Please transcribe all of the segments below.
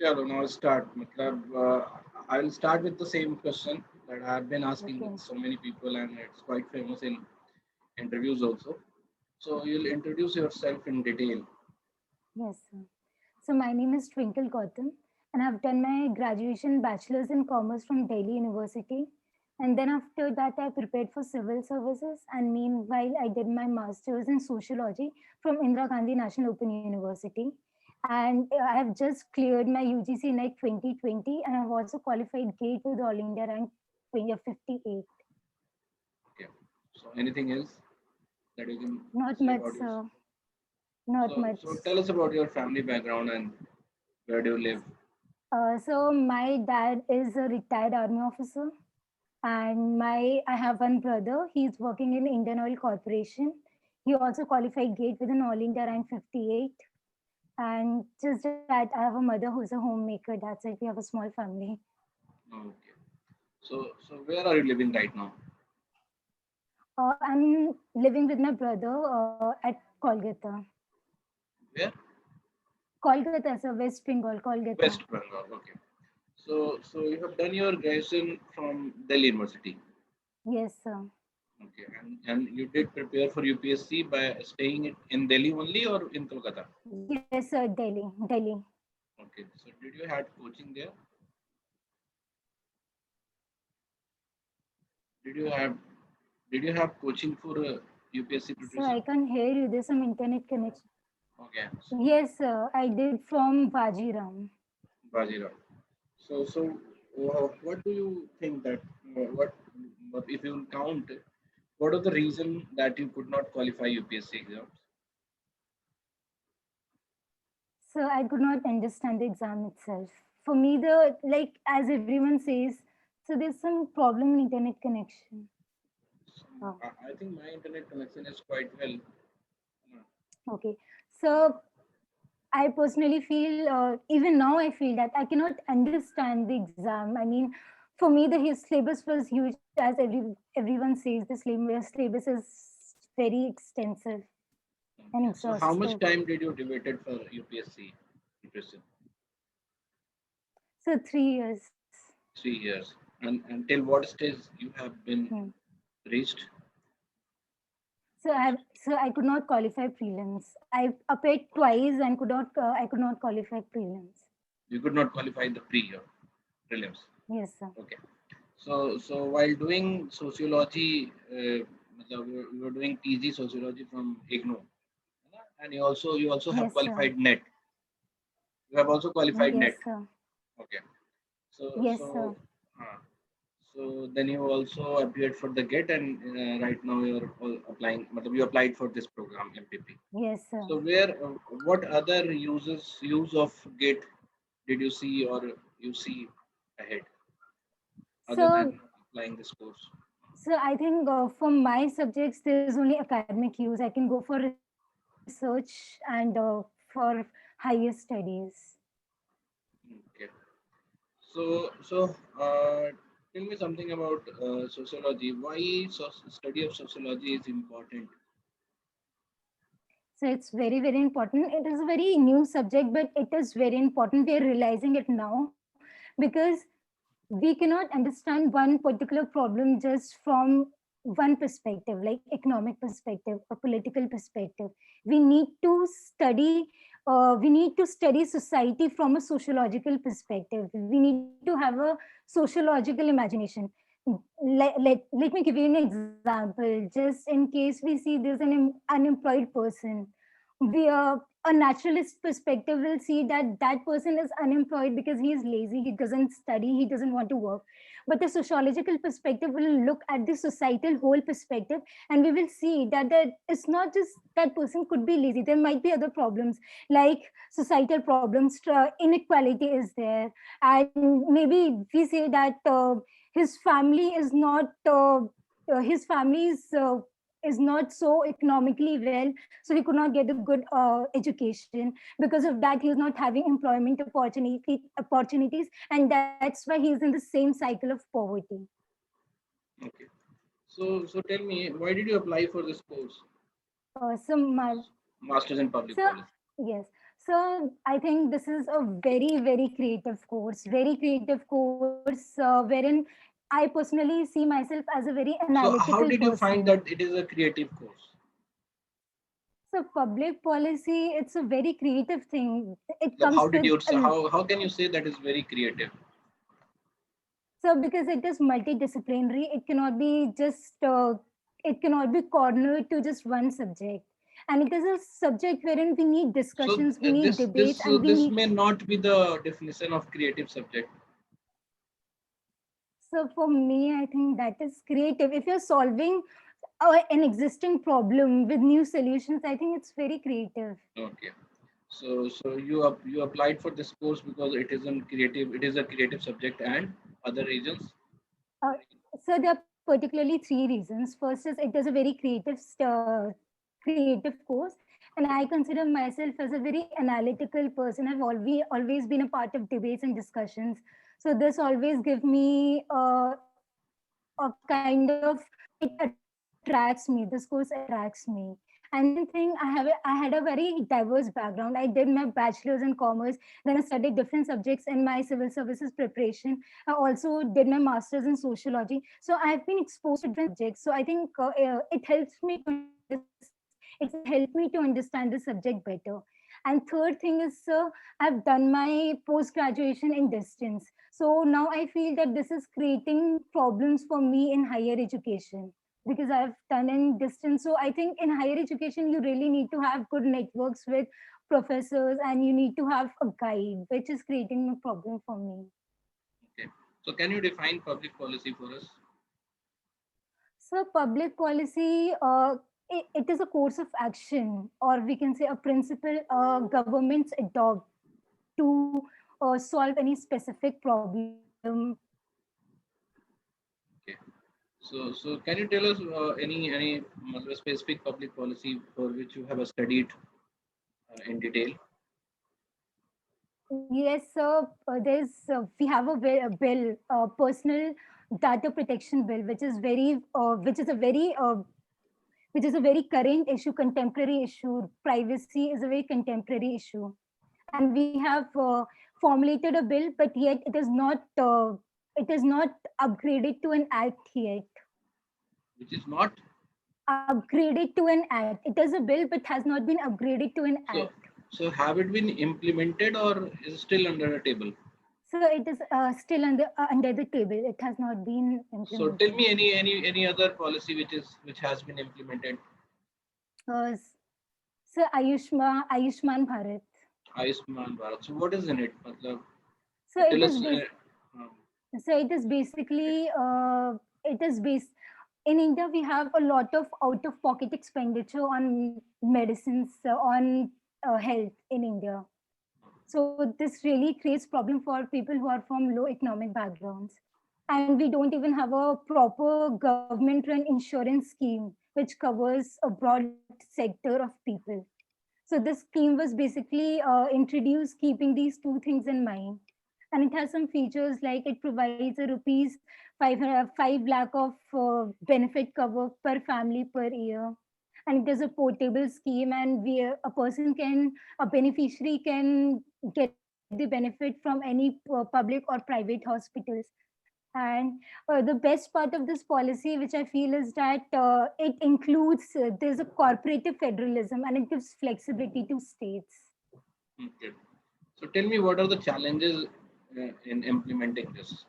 चलो now start. मतलब I will start with the same question that I have been asking with Okay. so many people, and it's quite famous in interviews also. So you'll introduce yourself in detail. Yes, sir. So my name is Twinkle Gautam, and I've done my graduation bachelor's in commerce from Delhi University. And then after that, I prepared for civil services. And meanwhile, I did my master's in sociology from Indira Gandhi National Open University. And I have just cleared my UGC NET 2020, and I've also qualified GATE with All India rank 58. Okay. So anything else that you can Not say much, about yourself? sir. Not much. So tell us about your family background and where do you live? So my dad is a retired army officer, and my I have one brother. He's working in Indian Oil Corporation. He also qualified GATE with an All India rank 58. And just that, I have a mother who's a homemaker. That's it. We have a small family. Okay. So where are you living right now? I'm living with my brother at Kolkata. Where? Kolkata, sir, West Bengal, Kolkata. West Bengal. Okay. So you have done your graduation from Delhi University. Yes, sir. Okay. And you did prepare for UPSC by staying in Delhi only or in Kolkata? Yes, sir. Delhi. Okay. So did you had coaching there? Did you have did you have coaching for UPSC So preparation? I can't hear you. There's some internet connection. Okay. Yes, sir. I did from Vajiram. Bajira. So what do you think that what if you count? What are the reason that you could not qualify UPSC exams? So I could not understand the exam itself. For me, the like as everyone says, so there's some problem in internet connection. Oh, I think my internet connection is quite well. okay. So I personally feel, even now, I feel that I cannot understand the exam. I mean, for me, the his syllabus was huge, as everyone says. The syllabus is very extensive and Okay. So how much exhaustive. time did you devoted for UPSC preparation? So 3 years. 3 years. And until what stage you have been Hmm. reached? So I could not qualify prelims. I applied twice and I could not qualify prelims. You could not qualify the pre-year prelims. Yes, sir. Okay. So while doing sociology, you were doing PG sociology from IGNOU, and you also have Yes, sir. qualified NET. You have also qualified Yes, NET. sir. Okay. So Yes, sir. so uh, so then you also appeared for the GET, and right now you're all applying. You applied for this program MPP. Yes, sir. So what other use of GET did you see or you see ahead other So, than applying this course? so I think for my subjects, there's only academic use. I can go for research and for higher studies. Okay. So tell me something about sociology. Why study of sociology is important? So it's very, very important. It is a very new subject, but it is very important. We are realizing it now because we cannot understand one particular problem just from one perspective, like economic perspective or political perspective. We need to study. We need to study society from a sociological perspective. We need to have a sociological imagination. Let me give you an example. Just in case we see there's an unemployed person, we a naturalist perspective will see that that person is unemployed because he is lazy, he doesn't study, he doesn't want to work. But the sociological perspective will look at the societal whole perspective, and we will see that it's not just that person could be lazy. There might be other problems like societal problems, inequality is there, and maybe we say that his family is not his family is not so economically well, so he could not get a good education. Because of that, he is not having employment opportunities, and that's why he is in the same cycle of poverty. Okay. So tell me, why did you apply for this course? So my Masters in so Public Policy. yes, So I think this is a very creative course wherein I personally see myself as a very So how analytical did you find person. that it is a creative course? So public policy, it's a very creative thing. It Like, comes how did with you a, how can you say that is very creative? so because it is multidisciplinary, it cannot be cornered to just one subject. And it is a subject wherein we need So discussions, we need this debates, this and we this need. may not be the definition of creative subject. So for me, I think that is creative. If you're solving an existing problem with new solutions, I think it's very creative. Okay. So you applied for this course because it isn't creative. It is a creative subject and other reasons. Uh, so there are particularly three reasons. First is it is a very creative course, and I consider myself as a very analytical person. I've always been a part of debates and discussions. So this always give me a kind of, it attracts me. This course attracts me. And second thing, I had a very diverse background. I did my bachelor's in commerce, then I studied different subjects in my civil services preparation. I also did my master's in sociology. So I've been exposed to different subjects. So I think it helped me to understand the subject better. And third thing is, I've done my post graduation in distance. So now I feel that this is creating problems for me in higher education because I've done in distance. So I think in higher education, you really need to have good networks with professors and you need to have a guide, which is creating a problem for me. Okay. So can you define public policy for us? So public policy, it is a course of action, or we can say a principle governments adopt to solve any specific problem. Okay. So can you tell us any specific public policy for which you have studied in detail? Yes, sir. We have a bill, personal data protection bill, which is a very current issue, contemporary issue. Privacy is a very contemporary issue, and we have formulated a bill, but yet it is not upgraded to an act yet. Which is not. Upgraded to an act. It is a bill, but has not been upgraded to an So act. so have it been implemented or is it still under the table? So it is still under the table. It has not been So tell implemented. me any other policy which has been implemented. Uh, s- so Ayushman Bharat. Ayushman Bharat. So what is in it? Matlab, So it tell is us. Um, so it is basically it is based in India. We have a lot of out of pocket expenditure on medicines, on health in India. So this really creates problem for people who are from low economic backgrounds. And we don't even have a proper government run insurance scheme which covers a broad sector of people. So this scheme was basically introduced keeping these two things in mind. And it has some features like it provides a rupees 5 lakh of benefit cover per family per year. And it is a portable scheme, and a beneficiary can get the benefit from any public or private hospitals. And the best part of this policy, which I feel, is that it includes there's a corporative federalism and it gives flexibility to states. okay. So tell me what are the challenges in implementing this?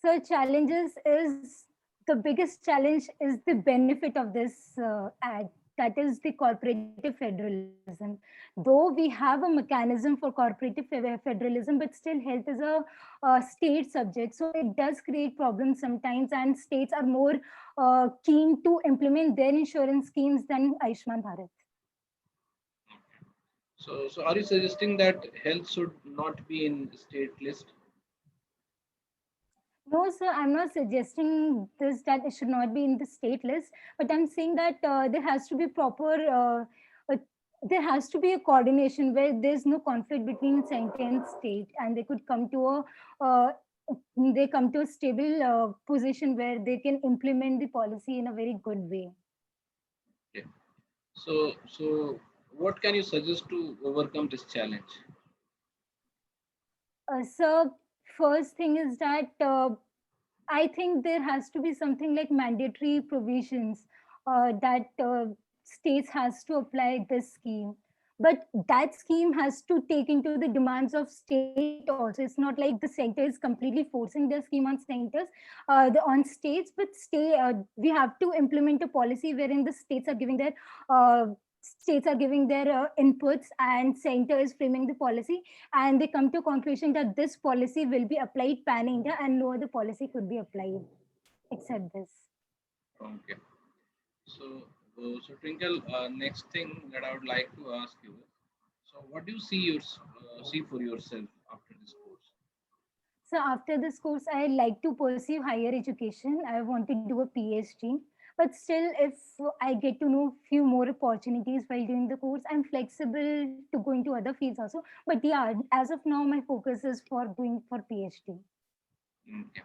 So challenges is the biggest challenge is the benefit of this act, that is the cooperative federalism. Though we have a mechanism for cooperative federalism, but still health is a state subject, so it does create problems sometimes, and states are more keen to implement their insurance schemes than Ayushman Bharat. So are you suggesting that health should not be in state list? No, sir, I'm not suggesting this that it should not be in the state list, but I'm saying that uh, there has to be a coordination where there's no conflict between center and state, and uh, they come to a stable position where they can implement the policy in a very good way. Okay. So what can you suggest to overcome this challenge? So first thing is that I think there has to be something like mandatory provisions that states has to apply this scheme. But that scheme has to take into the demands of state also. It's not like the center is completely forcing the scheme on centers, on states, but we have to implement a policy wherein the uh, states are giving their inputs and center is framing the policy, and they come to conclusion that this policy will be applied pan India and no other policy could be applied except this. Okay. So Twinkle, next thing that I would like to ask you is, so what do you see for yourself after this course? So after this course, I like to pursue higher education. I want to do a PhD. But still, if I get to know few more opportunities while doing the course, I'm flexible to go into other fields also. But yeah, as of now, my focus is for going for PhD. Okay.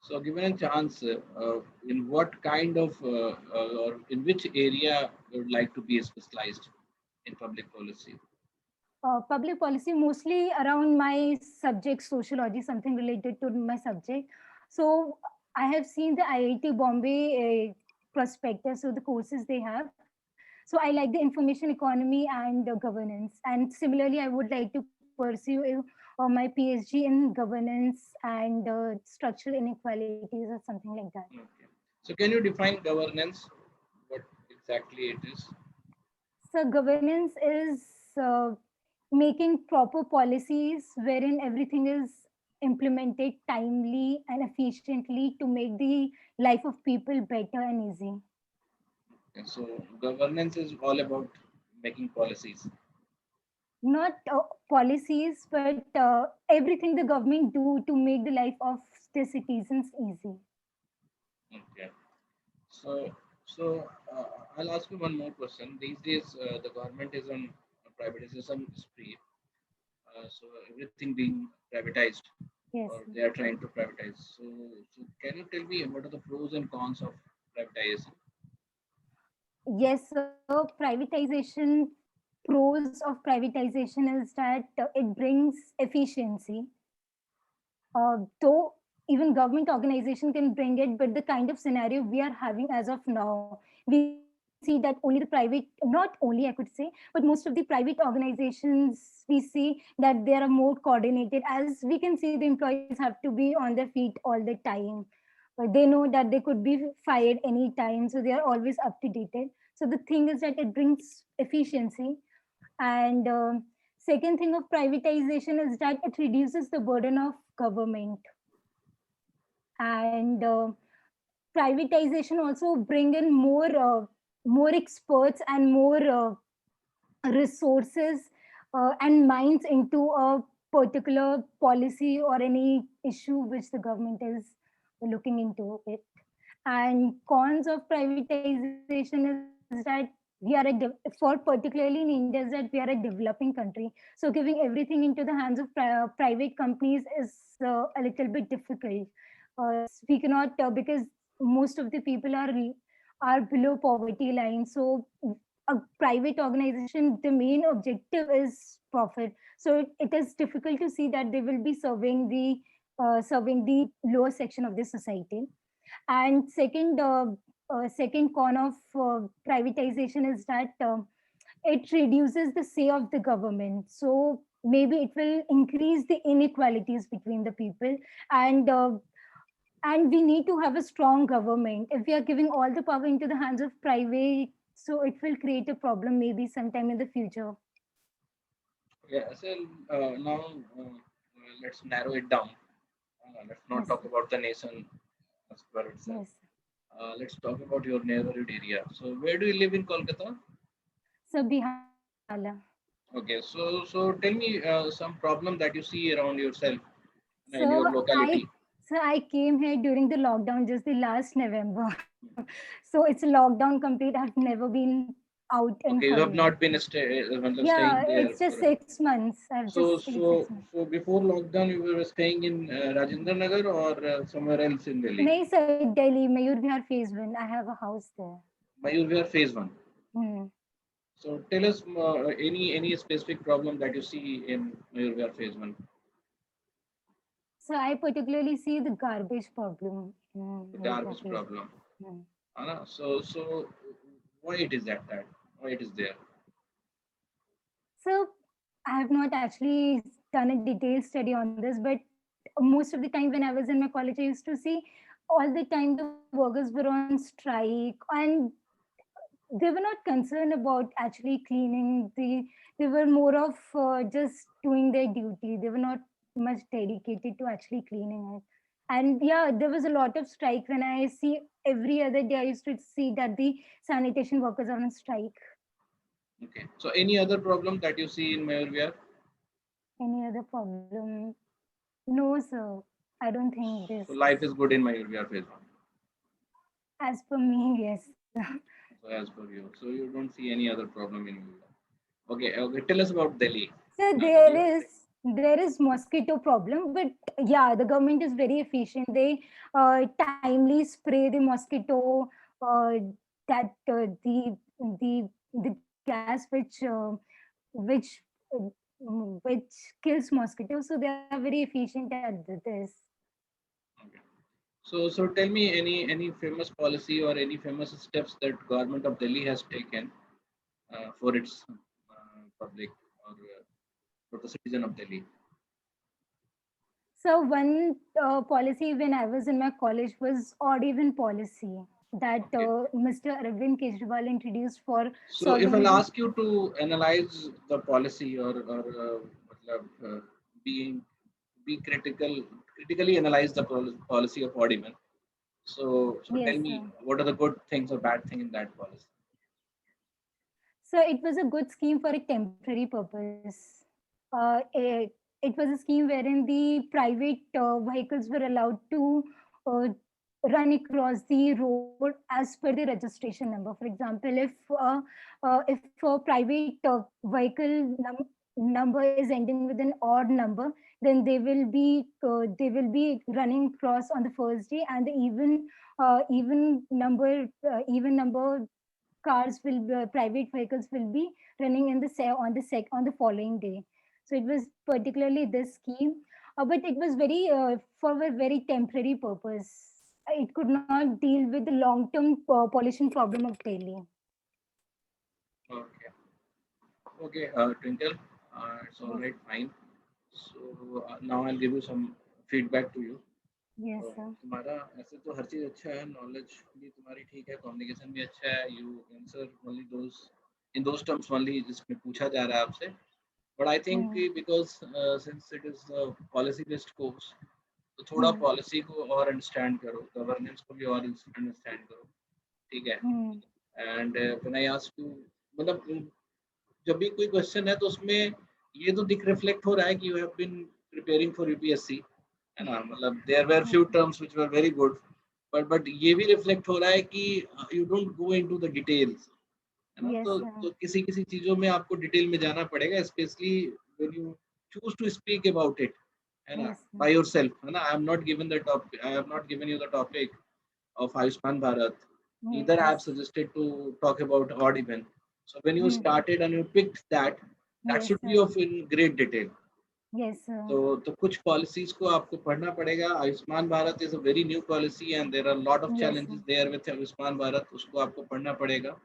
So, given a chance, in what kind of or in which area you would like to be specialized in public policy? Public policy mostly around my subject sociology, something related to my subject. So I have seen the IIT Bombay prospectus, so the courses they have. So I like the information economy and governance, and similarly I would like to pursue my PhD in governance and structural inequalities or something like that. Okay. So, can you define governance? What exactly it is? So governance is making proper policies wherein everything is implemented timely and efficiently to make the life of people better and easy. Okay. So, governance is all about making policies. Not policies, but everything the government do to make the life of the citizens easy. Okay. So, I'll ask you one more question. These days, the government is on a privatization spree. So everything being privatized, Yes. or they are trying to privatize. So can you tell me what are the pros and cons of privatization? Yes, so privatization, pros of privatization is that it brings efficiency. Though even government organization can bring it, but the kind of scenario we are having as of now, we see that only the private, not only I could say, but most of the private organizations, we see that they are more coordinated. As we can see, the employees have to be on their feet all the time. But they know that they could be fired anytime, so they are always up to date. So the thing is that it brings efficiency. And second thing of privatization is that it reduces the burden of government. And privatization also bring in more experts and more resources and minds into a particular policy or any issue which the government is looking into it. And cons of privatization is that for particularly in India, is that we are a developing country. So giving everything into the hands of private companies is a little bit difficult. We cannot because most of the people are below poverty line. So a private organization, the main objective is profit. So it is difficult to see that they will be serving the lower section of the society. And second con of privatization is that it reduces the say of the government. So maybe it will increase the inequalities between the people, and we need to have a strong government. If we are giving all the power into the hands of private, so it will create a problem maybe sometime in the future. Yeah. So now let's narrow it down. Let's not Yes. talk about the nation as per itself. Yes. Let's talk about your neighborhood area. So where do you live in Kolkata? So Bihala. Okay. So tell me some problem that you see around yourself in So your I locality. so I came here during the lockdown, just the last November. So it's a lockdown complete. I've never been out in Okay, you have hurry. not been Yeah, staying there it's just for. 6 months. I've So just stayed so 6 months. so before lockdown, you were staying in Rajendra Nagar or somewhere else in Delhi? नहीं sir, Delhi, Mayur Vihar phase 1. I have a house there. Mayur Vihar phase one. Hmm. So tell us any specific problem that you see in Mayurvihar phase one, So I particularly see the garbage problem the in Mayurvihar garbage phase problem. one. So why it is at that? Why it is there? So I have not actually done a detailed study on this, but most of the time when I was in my college, I used to see all the time the workers were on strike, and they were not concerned about actually cleaning. They were more of just doing their duty. They were not much dedicated to actually cleaning it. And yeah, there was a lot of strike. When I see every other day, I used to see that the sanitation workers are on strike. Okay. So any other problem that you see in Mayurvihar? Any other problem? No, sir. I don't think this. So life is good in Mayurvihar phase one. As per me, yes. So as per you, so you don't see any other problem in Mayurvihar. Okay. Okay. Tell us about Delhi. So Delhi. there is mosquito problem, but yeah, the government is very efficient. They timely spray the mosquito, that the gas which which kills mosquitoes. So they are very efficient at this. Okay. So tell me any famous policy or any famous steps that government of Delhi has taken for its public or for the citizen of Delhi. So one policy when I was in my college was odd even policy that Okay. Mr. Arvind Kejriwal introduced for So if solving I'll the. ask you to analyze the policy or matlab, being be critically analyze the policy of odd even. So tell Yes, me sir. what are the good things or bad thing in that policy? So it was a good scheme for a temporary purpose. It was a scheme wherein the private vehicles were allowed to uh, run across the road as per the registration number. For example, if a private vehicle number is ending with an odd number, then they will be running across on the first day, and the even number cars will private vehicles will be running in the on the following day. So it was particularly this scheme, but it was very for a very temporary purpose. It could not deal with the long term pollution problem of Delhi. Okay. Okay, Twinkle, it's all Yes, right, fine. So now I'll give you some feedback to you. yes, तो sir. तुम्हारा ऐसे तो हर चीज अच्छा है, knowledge भी तुम्हारी ठीक है, कम्युनिकेशन भी अच्छा है, you answer only those in those terms only जिसमें पूछा जा रहा है आपसे. But I think Hmm. Because since it is policy based course, तो थोड़ा Hmm. पॉलिसी को और अंडरस्टैंड करो, गवर्नेंस को भी और अंडरस्टैंड करो. ठीक है. Hmm. And when I ask you, मतलब जब भी कोई क्वेश्चन है तो उसमें ये तो दिख रिफ्लेक्ट हो रहा है कि you have been preparing for UPSC, है ना, मतलब there were few terms which were very good, but ये भी रिफ्लेक्ट हो रहा है कि you don't go into the details, है ना. Yes, तो sir. किसी किसी चीजों में आपको डिटेल में जाना पड़ेगा, specially when you choose to speak about it, है ना, Yes, sir. बाय योरसेल्फ, है ना. I have not given you the topic of Ayushman Bharat. Neither I Yes. have suggested to talk about odd even. So when you Hmm. started and you picked that, that Yes, should be sir. of in great detail. Yes, sir. तो कुछ policies को आपको पढ़ना पड़ेगा. Ayushman Bharat is a very new policy and there are lot of Yes, challenges sir. There with Ayushman Bharat. उसको आपको पढ़ना पड़ेगा,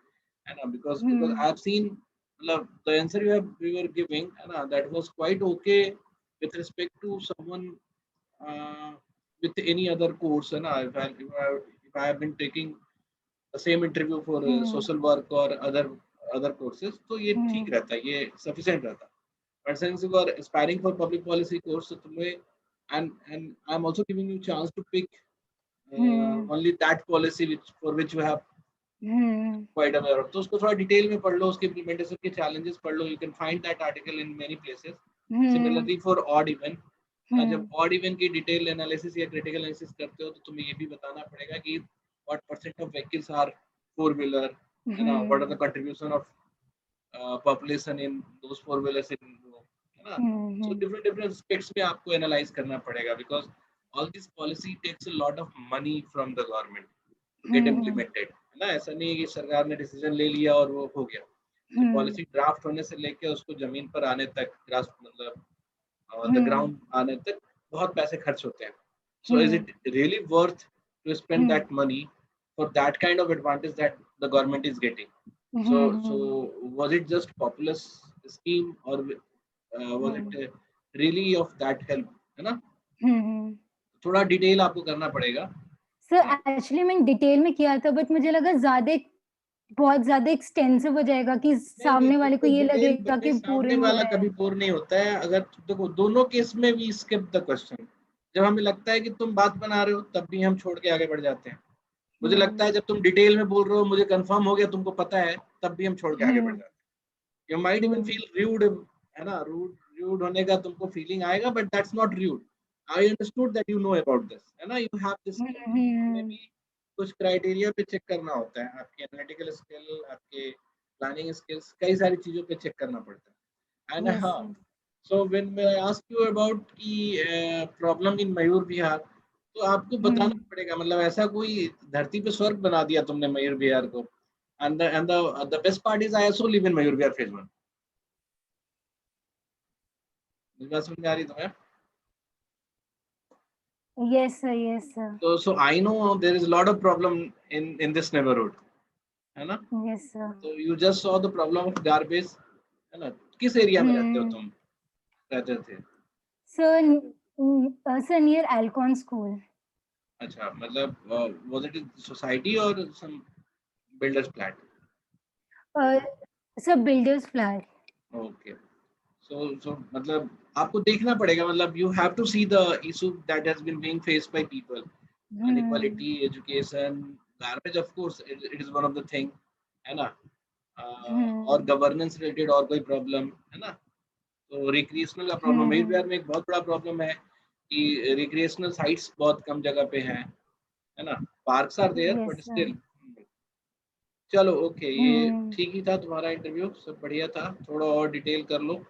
है ना, because Hmm. I have seen, मतलब the answer you were giving, है ना, that was quite okay with respect to someone with any other course, है ना. If I have been taking the same interview for Hmm. social work or other courses, तो ये ठीक Hmm. रहता है, ये sufficient रहता है. But since you are aspiring for public policy course, तो तुम्हें, and I'm also giving you chance to pick Hmm. only that policy which for which you have Hmm. quite aware of. तो उसको थोड़ा detail में पढ़ लो, उसके implementation के challenges पढ़ लो. You can find that article in many places. Hmm. Similarly for odd even, जब Hmm. odd even की डिटेल एनालिसिस या क्रिटिकल एनालिसिस करते हो, तो तुम्हें ये भी बताना पड़ेगा कि what percent of vehicles are four wheeler, you know, what are Hmm. the contribution of population in those four wheelers in, है ना. So Hmm. different aspects में आपको एनालाइज करना पड़ेगा, because all this policy takes a lot of money from the government to get Hmm. implemented, है ना. ऐसा नहीं है कि सरकार ने डिसीजन ले लिया और वो हो गया. पॉलिसी ड्राफ्ट होने से लेके उसको जमीन पर आने तक, ग्रास मतलब द हम्म ग्राउंड आने तक बहुत पैसे खर्च होते हैं. So is it really worth to spend that money for that kind of advantage that the government is getting? So was it just populist scheme, or was it really of that help? है ना? थोड़ा detail आपको करना पड़ेगा. Sir actually मैंने detail में किया था, बट मुझे लगा बहुत ज्यादा एक्सटेंसिव हो जाएगा कि सामने वाले को ये लगेगा कि सामने बोरिंग हो वाला रहा है. कभी बोर नहीं होता है. अगर देखो दोनों केस में वी स्किप द क्वेश्चन. जब हमें लगता है कि तुम बात बना रहे हो तब भी हम छोड़ के आगे बढ़ जाते हैं. मुझे लगता है जब तुम डिटेल में बोल रहे हो, मुझे कंफर्म हो गया तुमको पता है, तब भी हम छोड़ के आगे बढ़ जाते हैं. You might even feel rude, है ना? रूड होने का तुमको फीलिंग आएगा, but that's not rude. I understood that you know about this, है ना? You have this. हमें भी कुछ क्राइटेरिया पे चेक करना होता है. आपके एनालिटिकल स्किल, आपके प्लानिंग स्किल्स, कई सारी चीजों पे चेक करना पड़ता है. एंड हाँ, so when I ask you about की प्रॉब्लम इन मयूर विहार, तो आपको बताना पड़ेगा. मतलब ऐसा कोई धरती पे स्वर्ग बना दिया तुमने मयूर विहार को. And the best part is I also live in Mayur Vihar phase 1. मेरी बात समझ आ रही तुम्हें? Yes sir, yes sir. So I know there is a lot of problem in this neighborhood, है ना? Yes sir. So you just saw the problem of garbage, है ना? किस एरिया में रहते हो तुम? रहते थे? Sir near Alcon school. अच्छा, मतलब was it a society or some builder's flat? Sir builder's flat. Okay. So मतलब आपको देखना पड़ेगा. मतलब you have to see the issue that has been being faced by people. Inequality, education, garbage, of course, it is one of the thing, है ना? और governance related और कोई प्रॉब्लम, है ना? तो रिक्रिएशनल का प्रॉब्लम मयूर विहार में एक बहुत बड़ा प्रॉब्लम है कि रिक्रिएशनल साइट्स बहुत कम जगह पे हैं, है ना? Parks are there but still. चलो ओके, ये ठीक ही था तुम्हारा इंटरव्यू, सब बढ़िया था. थोड़ा और डिटेल कर लो.